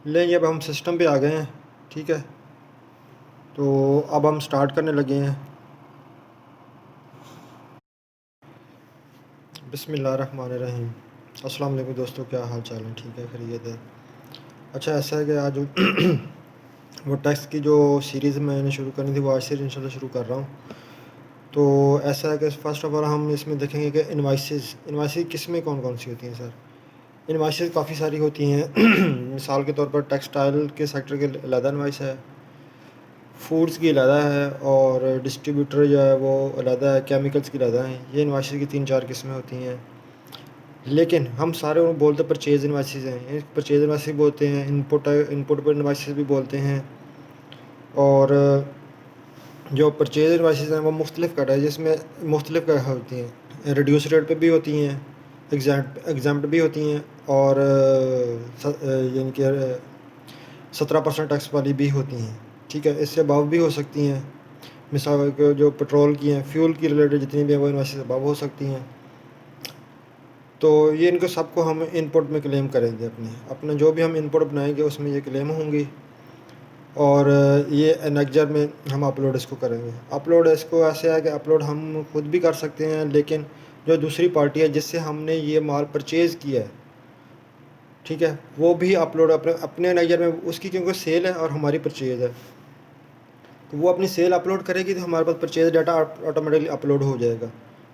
लेंगे। अब हम सिस्टम पे आ गए हैं, ठीक है। तो अब हम स्टार्ट करने लगे हैं। बिस्मिल्लाहिर्रहमानिर्रहीम। अस्सलाम वालेकुम दोस्तों, क्या हाल चाल है? ठीक है, खैरियत है। अच्छा, ऐसा है कि आज वो टेक्स्ट की जो सीरीज़ मैंने शुरू करनी थी वो आज से इंशाल्लाह शुरू कर रहा हूँ। तो ऐसा है कि फ़र्स्ट ऑफ़ ऑल हम इसमें देखेंगे कि इनवाइसेस किस में कौन कौन सी होती हैं सर। इनवाइसेस काफ़ी सारी होती हैं। मिसाल के तौर पर टेक्सटाइल के सेक्टर के अलग इनवाइस है, फूड्स की अलग है, और डिस्ट्रीब्यूटर जो है वो अलग है, केमिकल्स की अलग हैं। ये इनवाइसेस की 3-4 किस्में होती हैं। लेकिन हम सारे उनको बोलते परचेज़ इनवाइसेस हैं। परचेज़ इनवाइसेस बोलते हैं, इनपुट पर इनवाइसेस भी बोलते हैं। और जो परचेज़ इनवाइसेस हैं वो मुख्तलिफ़ कैटेगरी है, जिसमें मुख्तलिफ़ कैटेगरी होती हैं। रिड्यूस रेट पे भी होती हैं, एग्जाम्प्ट भी होती हैं, और यानी कि 17% टैक्स वाली भी होती हैं, ठीक है। इससे अबव भी हो सकती हैं। मिसाल के जो पेट्रोल की हैं, फ्यूल की रिलेटेड जितनी भी हैं वो इनवाइसेस अबव हो सकती हैं। तो ये इनको सबको हम इनपुट में क्लेम करेंगे। अपने जो भी हम इनपुट बनाएंगे उसमें ये क्लेम होंगी। और ये एनेक्जर में हम अपलोड इसको करेंगे। अपलोड इसको ऐसे है कि अपलोड हम खुद भी कर सकते हैं, लेकिन जो दूसरी पार्टी है जिससे हमने ये माल परचेज़ किया है, ठीक है, वो भी अपलोड अपने अपने एनेक्जर में, उसकी क्योंकि सेल है और हमारी परचेज़ है, तो वो अपनी सेल अपलोड करेगी तो हमारे पास परचेज़ डाटा ऑटोमेटिकली अपलोड हो जाएगा।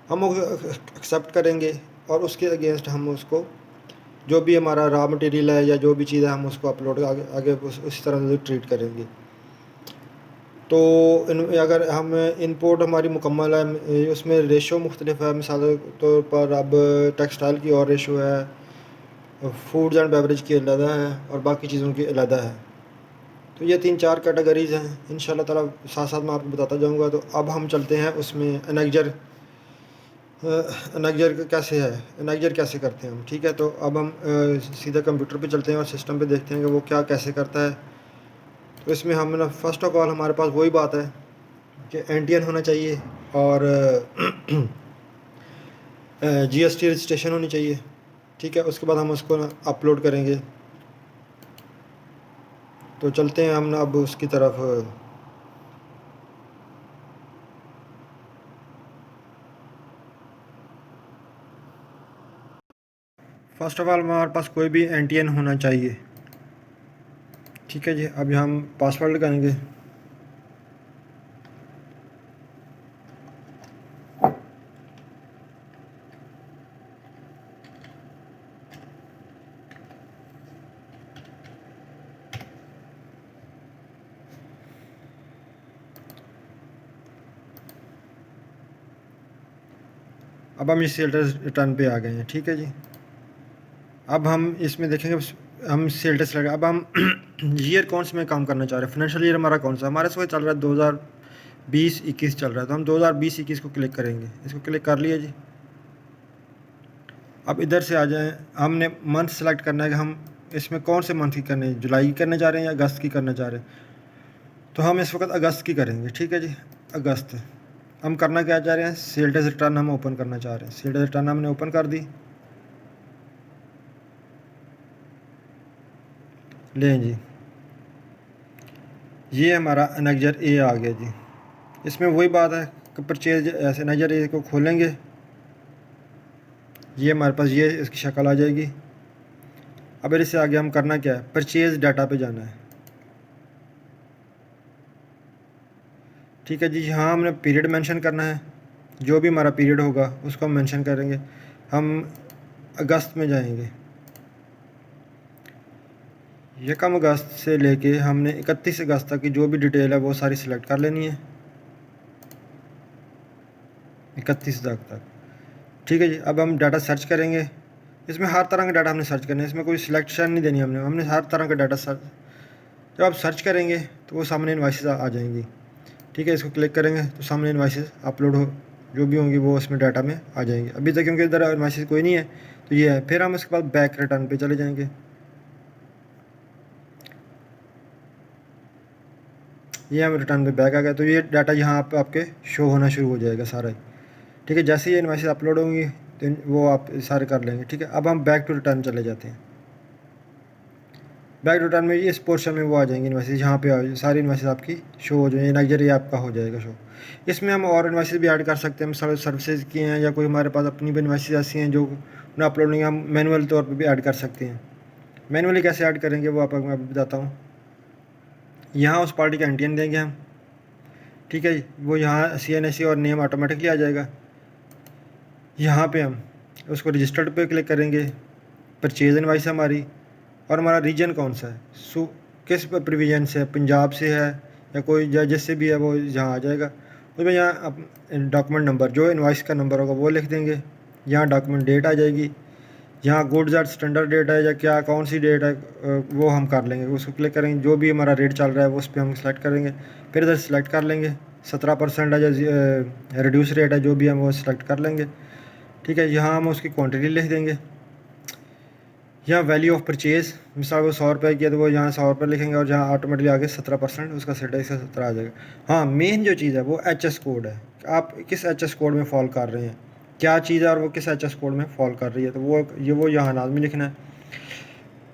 हम एक्सेप्ट करेंगे और उसके अगेंस्ट हम उसको जो भी हमारा रॉ मटेरियल है या जो भी चीज़ है हम उसको अपलोड आगे आगे उसी तरह से ट्रीट करेंगे। तो अगर हम इनपुट हमारी मुकम्मल है, उसमें रेशो मुख्तलिफ है। मिसाल के तौर पर अब टेक्सटाइल की और रेशो है, फूड्स एंड बेवरेज की अलग है, और बाकी चीज़ों की अलग है। तो ये 3-4 कैटेगरीज़ हैं। इंशाल्लाह ताला साथ साथ मैं आपको बताता जाऊँगा। तो अब हम चलते हैं उसमें एनेक्जर। एनेक्जर कैसे है, एनेक्जर कैसे करते हैं हम, ठीक है। तो अब हम सीधा कंप्यूटर पे चलते हैं और सिस्टम पे देखते हैं कि वो क्या कैसे करता है। तो इसमें हम ना फ़र्स्ट ऑफ़ ऑल हमारे पास वही बात है कि एनटीएन होना चाहिए, और जीएसटी रजिस्ट्रेशन होनी चाहिए, ठीक है। उसके बाद हम उसको ना अपलोड करेंगे। तो चलते हैं हम ना अब उसकी तरफ। फ़र्स्ट ऑफ़ ऑल हमारे पास कोई भी एनटीएन होना चाहिए, ठीक है जी। अभी हम पासवर्ड लगाएंगे। अब हम इस सेल्टस रिटर्न पे आ गए हैं, ठीक है जी। अब हम इसमें देखेंगे, हम सेल्टस लगा। अब हम ईयर कौन से में काम करना चाह रहे हैं, फाइनेंशियल ईयर हमारा कौन सा, हमारा इसमें चल रहा है 2020-21 चल रहा है। तो हम 2020-21 को क्लिक करेंगे। इसको क्लिक कर लिया जी। अब इधर से आ जाएं, हमने मंथ सेलेक्ट करना है कि हम इसमें कौन से मंथ की करने हैं, जुलाई की करने जा रहे हैं या अगस्त की करना चाह रहे हैं। तो हम इस वक्त अगस्त की करेंगे, ठीक है जी। अगस्त हम करना क्या चाह रहे हैं, सेल्टस रिटर्न हम ओपन करना चाह रहे हैं। सेल्टस रिटर्न हमने ओपन कर दी। लें जी, ये हमारा एनेक्जर ए आ गया जी। इसमें वही बात है कि परचेज ऐसे एनेक्जर ए को खोलेंगे, ये हमारे पास ये इसकी शक्ल आ जाएगी। अब इससे आगे हम करना क्या है, परचेज़ डाटा पे जाना है, ठीक है जी। हाँ, हमने पीरियड मेंशन करना है, जो भी हमारा पीरियड होगा उसको हम मेंशन करेंगे। हम अगस्त में जाएंगे। यकम अगस्त से लेके हमने 31 अगस्त तक की जो भी डिटेल है वो सारी सिलेक्ट कर लेनी है, 31 तक, ठीक है जी। अब हम डाटा सर्च करेंगे। इसमें हर तरह का डाटा हमने सर्च करना है, इसमें कोई सिलेक्शन नहीं देनी हमने हमने हर तरह का डाटा सर्च। जब आप सर्च करेंगे तो वो सामने इनवाइसेस आ जाएंगी, ठीक है। इसको क्लिक करेंगे तो सामने इनवाइसेस अपलोड हो जो भी होंगी वो उसमें डाटा में आ जाएंगे। अभी तक क्योंकि इधर इनवाइसेस कोई नहीं है तो ये है। फिर हम इसके बाद बैक रिटर्न पे चले जाएंगे। ये हम रिटर्न पे बैक आ गए, तो ये डाटा यहाँ पे आपके शो होना शुरू हो जाएगा सारा ही, ठीक है। जैसे ही इनवाइसेस अपलोड होंगी तो वो आप सारे कर लेंगे, ठीक है। अब हम बैक टू रिटर्न चले जाते हैं। बैक टू रिटर्न में इस पोर्शन में वो आ जाएंगी इन्वाइसेस, यहाँ पे सारी इन्वाइसेस आपकी शो हो जाएंगी, नाइजीरिया आपका हो जाएगा शो। इसमें हम और इन्वाइसेस भी ऐड कर सकते हैं, हम सर्विसेज की हैं या कोई हमारे पास अपनी भी इन्वाइसेस ऐसी हैं जो उन्हें अपलोड नहीं, हम मैनुअल तौर पर भी ऐड कर सकते हैं। मैनुअली कैसे ऐड करेंगे वो आपको मैं अभी बताता हूँ। यहाँ उस पार्टी का एनटीएन देंगे हम, ठीक है जी, वो यहाँ CNSE और नेम ऑटोमेटिकली आ जाएगा। यहाँ पे हम उसको रजिस्टर्ड पे क्लिक करेंगे, परचेज इनवाइस हमारी, और हमारा रीजन कौन सा है, किस प्रोविजन से है, पंजाब से है या कोई या जिससे भी है वो यहाँ आ जाएगा। उसमें यहाँ डॉक्यूमेंट नंबर जो इनवाइस का नंबर होगा वो लिख देंगे, यहाँ डॉक्यूमेंट डेट आ जाएगी, यहाँ गुड्स एट स्टैंडर्ड डेट है या क्या कौन सी डेट है वो हम कर लेंगे, उसको क्लिक करेंगे, जो भी हमारा रेट चल रहा है वो उस पर हम सेलेक्ट करेंगे, फिर इधर सेलेक्ट कर लेंगे 17% है या रिड्यूस रेट है जो भी हम वो सेलेक्ट कर लेंगे, ठीक है। यहाँ हम उसकी क्वांटिटी लिख देंगे, यहाँ वैल्यू ऑफ परचेज़ मिसाल वो 100 रुपये किया तो वो यहाँ 100 रुपये लिखेंगे, और जहाँ ऑटोमेटिकली आगे 17% उसका सेट है, इसका 17 आ जाएगा। हाँ, मेन जो चीज़ है वो HS कोड है, आप किस HS कोड में फॉल कर रहे हैं, क्या चीज़ है और वो किस HS कोड में फॉल कर रही है, तो वो यहाँ लाजमी लिखना है।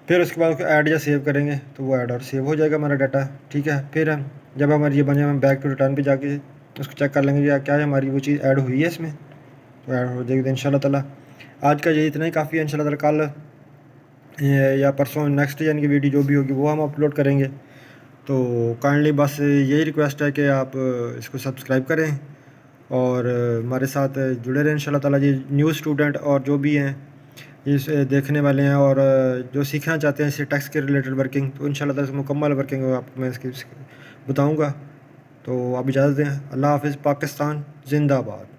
फिर उसके बाद उसको ऐड या सेव करेंगे तो वो ऐड और सेव हो जाएगा हमारा डाटा, ठीक है। फिर जब हमारी ये बने हम बैक टू रिटर्न पे जाके उसको चेक कर लेंगे क्या है हमारी वो चीज़ ऐड हुई है इसमें, तो ऐड हो जाएगी। तो इंशाल्लाह ताला आज का ये इतना ही काफ़ी है। इंशाल्लाह ताला कल या परसों नेक्स्ट यानी कि वीडियो जो भी होगी वो हम अपलोड करेंगे। तो काइंडली बस यही रिक्वेस्ट है कि आप इसको सब्सक्राइब करें और हमारे साथ जुड़े रहें इंशाल्लाह ताला। ये न्यू स्टूडेंट और जो भी हैं इस देखने वाले हैं और जो सीखना चाहते हैं इससे टैक्स के रिलेटेड वर्किंग, तो इंशाल्लाह ताला मुकम्मल वर्किंग आपको मैं इसकी बताऊँगा। तो आप इजाज़त दें। अल्लाह हाफ़िज़। पाकिस्तान ज़िंदाबाद।